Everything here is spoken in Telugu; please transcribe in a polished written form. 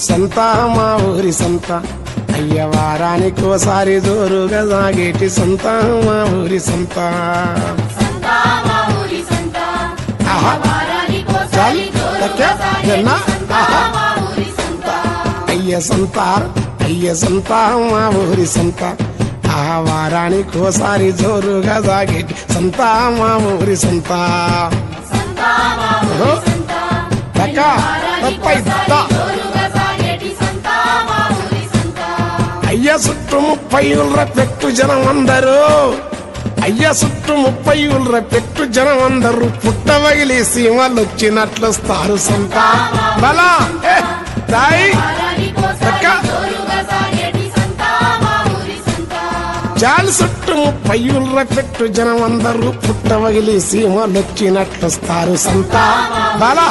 సంత మా ఊరి సంత అయ్య వారానికోసారి జోరుగా సాగేటి సంత మా ఊరి సంత ఆహా చల్ జన్నా ఆహా అయ్య సంత మా ఊరి సంత ఆ వారానికోసారి జోరుగా సాగేటి సంత మా ఊరి సంత అయ్య చుట్టూ 30 ఊళ్ళ పెట్టు జనం అందరూ అయ్య చుట్టూ 30 ఊళ్ళ పెట్టు జనం అందరూ పుట్టవగిలి సీమలు వచ్చినట్లొస్తారు సంత బలా జాలి చుట్టూ 30 ఊళ్ళ పెట్టు జనం అందరూ పుట్టవగిలి సీమలు వచ్చినట్లొస్తారు సంత బలా